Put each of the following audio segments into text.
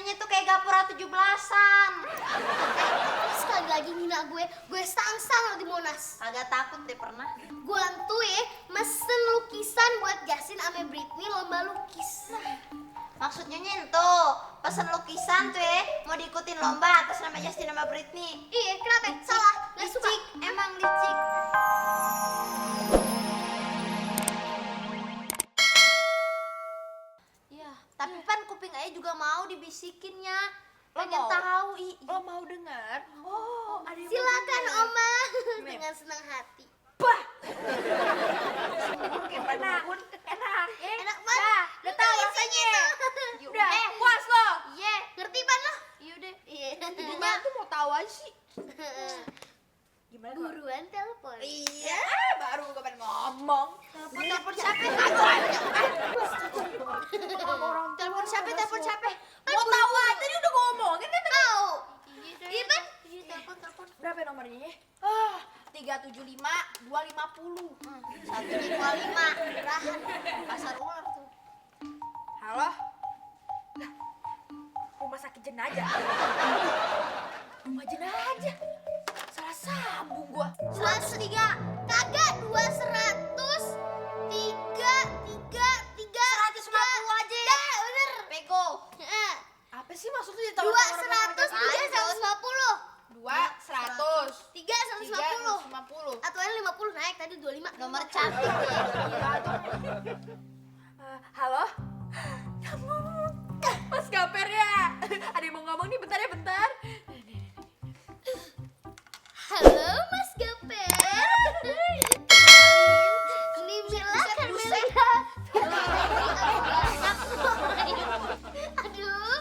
nyonya tuh kayak gapura 17-an. Sekali lagi ngina gue stangsang lo di Monas. Agak takut deh pernah. Gue tuh mesen lukisan buat Justin ame Britney lomba lukis. Maksud nyonya tuh pesen lukisan tuh mau diikutin lomba atas nama Justin sama Britney. Iya, kenapa? Salah. Gak suka. Licik, emang licik. Iya, tapi pan kuping ayah juga mau dibisikinnya. Pengen tahu, Lo mau dengar? Oh, ada yang Silakan mau Oma dengan senang hati. Bah! Kayak penahun, enak ya? Enak banget. Udah tahu rasanya. Yuk, Udah, puas lo? Iya, Ngerti pan lo? iya deh. Iya. Gimana tuh mau tahu aja sih? Gimana kok? Buruan telepon. Iya, baru gue pengen ngomong. Telepon siapa? Telepon siapa? Mau tahu aja, dia udah ngomongin kan? Tahu. Iya pan? Iya, telepon. Berapa nomornya ya? Ah, 375 250. Satunya 25. Berahan. Pasar ular tuh. Halo? Lah, rumah sakit jenazah. Rumah jenazah. Salah sambung gua. 103. Kagak 200. 150 aja. Dah, bener. Bego. Heeh. Apa sih maksudnya 200, 3, 150. 200 3, 150. 350. Aturan 50 naik tadi 25. Nomor cantik ya. Halo? Kamu Mas Gaper ya? Ada yang mau ngomong nih, bentar ya, bentar. Halo Mas Gaper. Ini Mila Carmelina. Aduh,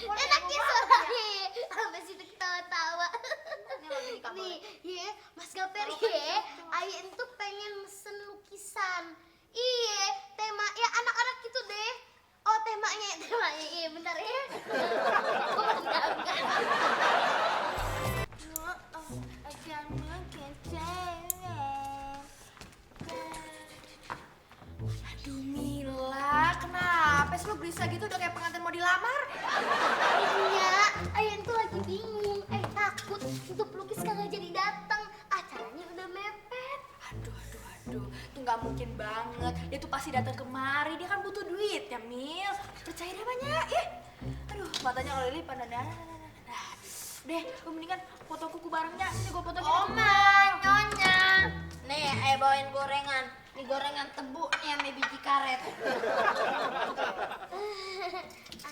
enaknya suaranya. Sampai situ ketawa-tawa. Nih, ya, Mas Gaper ya, Aye itu pengen mesen lukisan. Iya, tema ya anak-anak gitu deh. Oh, temanya, iya bentar ya. Gua menangkan. Aduh Mila, kenapa sih lo gelisah gitu udah kayak pengantin mau dilamar? Iya, Ayen tuh lagi bingung. Takut untuk pelukis kagak jadi datang. Acaranya udah mepet. Aduh, itu nggak mungkin banget. Dia tuh pasti datang kemari, dia kan butuh duit ya Mil. Percaya deh banyak ya. Aduh, matanya kalau lipat nah. Deh, lu mendingan foto kuku barengnya. Ini gue foto Oma, nyonya. Nih, bawain gorengan. Ini gorengan tebu nih sama biji karet.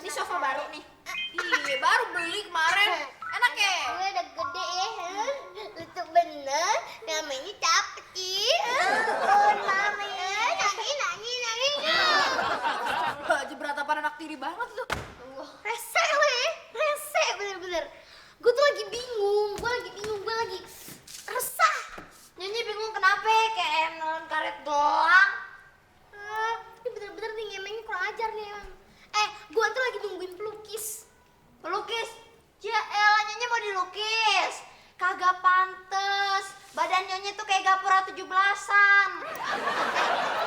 Ini sofa baru nih. Iya, baru beli kemarin. Enak ya? Gue udah gede ya. Lucu bener. Namanya capek sih. Oh, namanya. Nangis. Baju beratapan anak tiri banget lu. Rese weh. Rese bener-bener. Gue tuh lagi bingung. Gue lagi resah. Nyonya bingung kenapa kayak nelen karet doang. Ini bener-bener nih ngemengnya kurang ajar nih emang. Gue tuh lagi nungguin pelukis. Pelukis? Ya elah, nyonya mau dilukis. Kagak pantes. Badan nyonya tuh kayak gapura 17-an.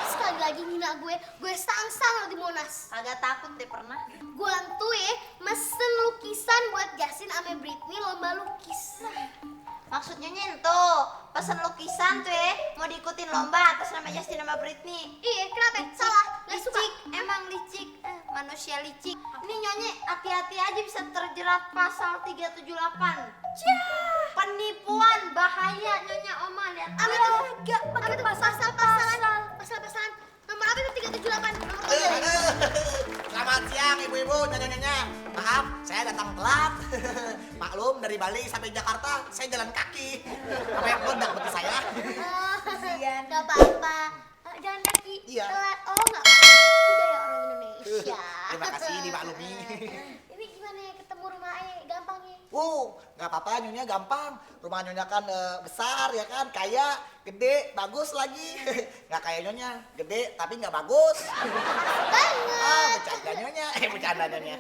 Sekali lagi ngina gue stangsang lo di Monas. Agak takut deh pernah. Gue tuh mesen lukisan buat Justin ame Britney lomba lukis. Maksud nyonya tuh pesen lukisan tuh mau diikutin lomba atas nama Justin sama Britney. Iya, kenapa? Salah. Gak suka. Licik, emang licik. Manusia licik. Ini nyonya hati-hati aja bisa terjerat pasal 378. Penipuan, bahaya nyonya Oma, lihat. Apa tuh? Apa tuh? Pasal-pasalan. Nomor apa itu 378? Nomor Selamat siang ibu-ibu, nyonya-nyonya. Maaf, saya datang telat. Maklum dari Bali sampai Jakarta, saya jalan kaki. Apa yang benar bagi saya? Kasian. Gak apa-apa. Jalan kaki. Iya. Telat. Oh, gak apa-apa. Udah ya orang Indonesia. Terima kasih dimaklumi. Ini gimana ya ketemu rumah Ayah? Gampang ya? Nggak apa-apa nyonya gampang. Rumah nyonya kan besar ya kan, kaya, gede, bagus lagi. Nggak kayak nyonya, gede tapi nggak bagus. Banget. Bercanda nyonya, bercanda nyonya.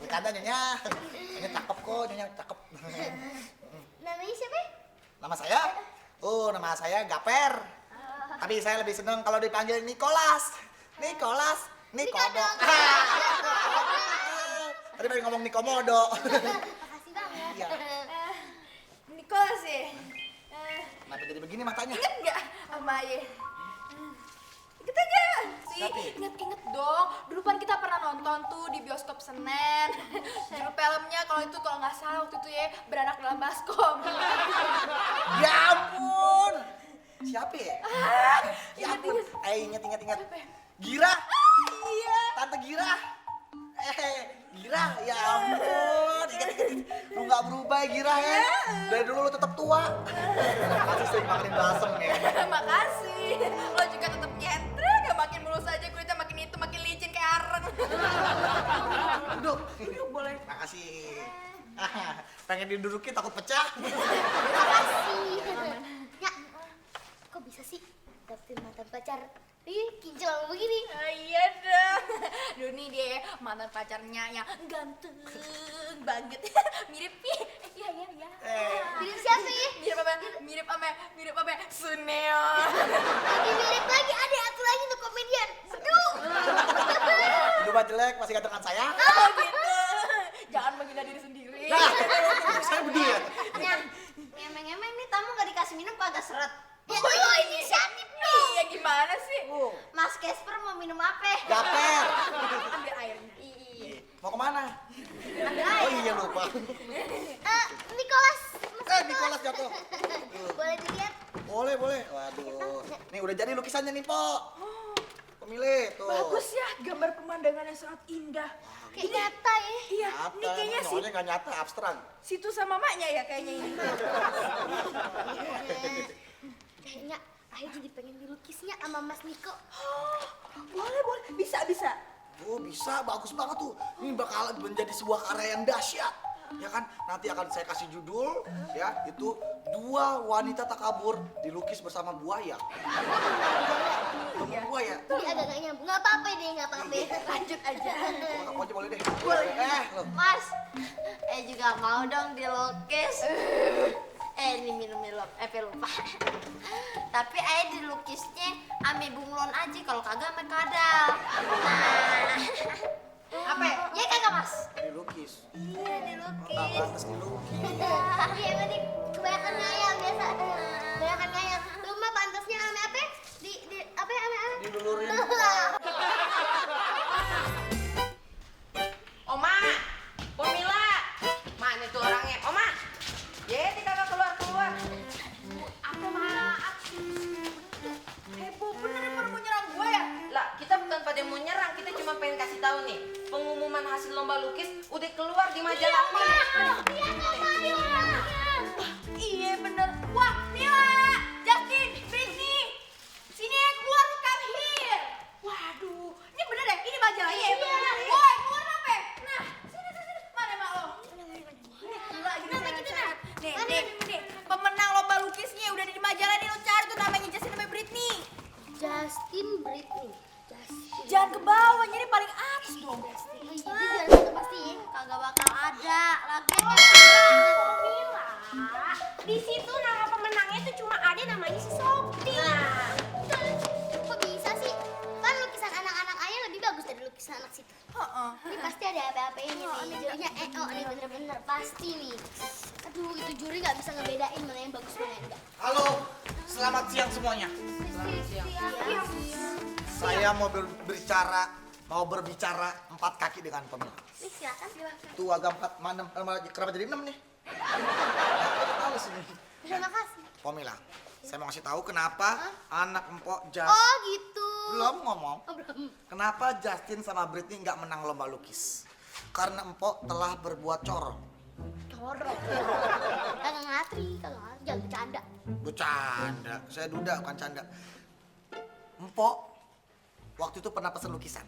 Bercanda nyonya. Nyonya cakep kok, nyonya cakep. Namanya siapa? Nama saya? Nama saya Gaper. Tapi saya lebih seneng kalau dipanggil Nicholas. Nikodok. Tadi pengen ngomong Nikomodo. Makasih banget. Iya. Nicholas ya. Kenapa jadi begini matanya? Ingat nggak sama Ayah? Ingat aja sih, Siapa? inget dong. Dulu kan kita pernah nonton tuh di bioskop Senen. Judul filmnya kalau nggak salah waktu itu ya Beranak dalam Baskom. Ya ampun. Siapa ya? Ya ampun. Ingat. Siapa ya? Gira. Iya. Tante Gira. Gira, ya ampun. Ingat. Lu gak berubah ya Gira ya. Dari dulu lu tetap tua. Masih sering makan balsem ya. Makasih. Lo juga tetap nyentrek, gak makin mulus aja kulitnya makin itu makin licin kayak areng. Duduk. Duduk boleh. Makasih. Pengen didudukin takut pecah. Makasih. Ya, kok bisa sih dapetin mantan pacar? Kinclong begini. Iya dong. Duh nih dia mantan pacarnya yang ganteng banget. Mirip nih. Iya. Mirip siapa ya? Mirip apa? Suneo. Lebih mirip lagi, ada satu lagi tuh komedian. Aduh. Lu mah jelek, masih gantengan saya. Oh gitu. Jangan menghina diri sendiri. Nah, saya bedu ya. Ngemeng-ngemeng nih tamu gak dikasih minum kagak seret. Ya lo inisiatif dong. Iya gimana sih? Mas Casper mau minum apa? Gaper. Ambil airnya. Iya. Mau kemana? Ambil Oh air. iya lupa. Nicholas. Nicholas jatuh. Boleh dilihat? Boleh. Waduh. Nih udah jadi lukisannya nih, Po. Pemilih tuh. Bagus ya, gambar pemandangan yang sangat indah. Kayak nyata ya. Iya, Nyata, ini kayaknya emang soalnya nggak nyata, abstrak. situ sama maknya ya kayaknya ini. Kayaknya Ayu jadi pengen dilukisnya sama Mas Niko. Boleh, bisa. Oh bisa, bagus banget tuh. Ini bakal menjadi sebuah karya yang dahsyat. Ya kan, nanti akan saya kasih judul, ya, itu 2 wanita takabur dilukis bersama buaya. Buaya. Ini agak gak nyambung. Gak apa-apa deh, gak apa-apa. Lanjut aja. Kamu aja boleh deh. Boleh. Loh. Mas, juga mau dong dilukis. Ini minum lupa. Tapi dilukisnya ame bunglon aja, kalau kagak ame kadal. Apa? Ya kagak Mas? Dilukis. Iya dilukis. Nggak pantas dilukis. Iya berarti kebanyakan ngayal biasa. Kebanyakan ngayal. Lu mah pantasnya ame apa? Di apa ya ame? Dilulurin. Oma, Pomila, mana tuh orangnya? Oma, jadi kagak keluar. Apa maaf? Heboh bener pada mau nyerang gue ya? Lah, kita bukan pada mau nyerang, kita cuma pengen kasih tahu nih, pengumuman hasil lomba lukis udah keluar di majalah nih. Iya bener. Wah, Mila, Justin, Britney, sini keluar lu come here. Waduh, ini bener deh, ini majalahnya ya? Woi, keluar apa? Nah, sini, mana mak lo? Gila, Nih, pemenang lomba lukisnya udah di majalah nih, lo cari tuh namanya Justin sama Britney. Justin Britney. Jangan ke bawah, nyari paling atas dong. Jadi jangan satu pasti ya. Kagak bakal ada. Lagian Mila, di situ nama pemenangnya tuh cuma ada namanya si Sophie. Kok bisa sih? Kan lukisan anak-anak ayah lebih bagus dari lukisan anak situ. Ini pasti ada apa-apanya nih. Jurinya ini bener-bener pasti nih. Aduh, itu juri nggak bisa ngebedain mana yang bagus mana yang enggak. Halo, selamat siang semuanya. Saya mau berbicara 4 kaki dengan Pomila. Silakan. Tuh agak 4, mana kenapa jadi 6 nih? Tahu sini. Terima kasih. Pomila, saya mau kasih tahu kenapa anak empok Oh gitu. belum ngomong. Oh, belum. Kenapa Justin sama Britney nggak menang lomba lukis? Karena empok telah berbuat corong. Corong. Kagak ngatri, jangan bercanda. Bercanda, saya duda bukan canda. Empok waktu itu pernah pesan lukisan.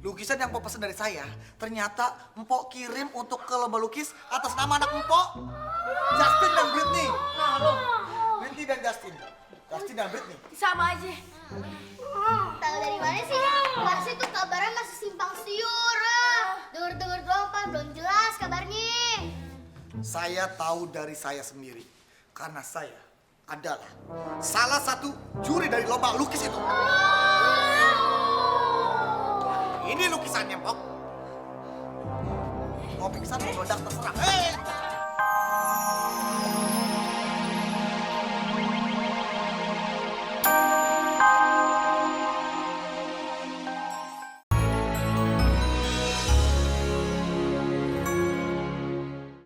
Lukisan yang empok pesan dari saya, ternyata empok kirim untuk ke lomba lukis atas nama anak empok, Justin dan Britney. Nah, lo, Britney dan Justin dan Britney. Sama aja. Tahu dari mana sih? Harusnya tuh kabarnya masih simpang siur. Dengar-dengar doang Pak, belum jelas kabarnya. Saya tahu dari saya sendiri, karena saya adalah salah satu juri dari lomba lukis itu. Ini lukisannya, Pok. meledak terserah.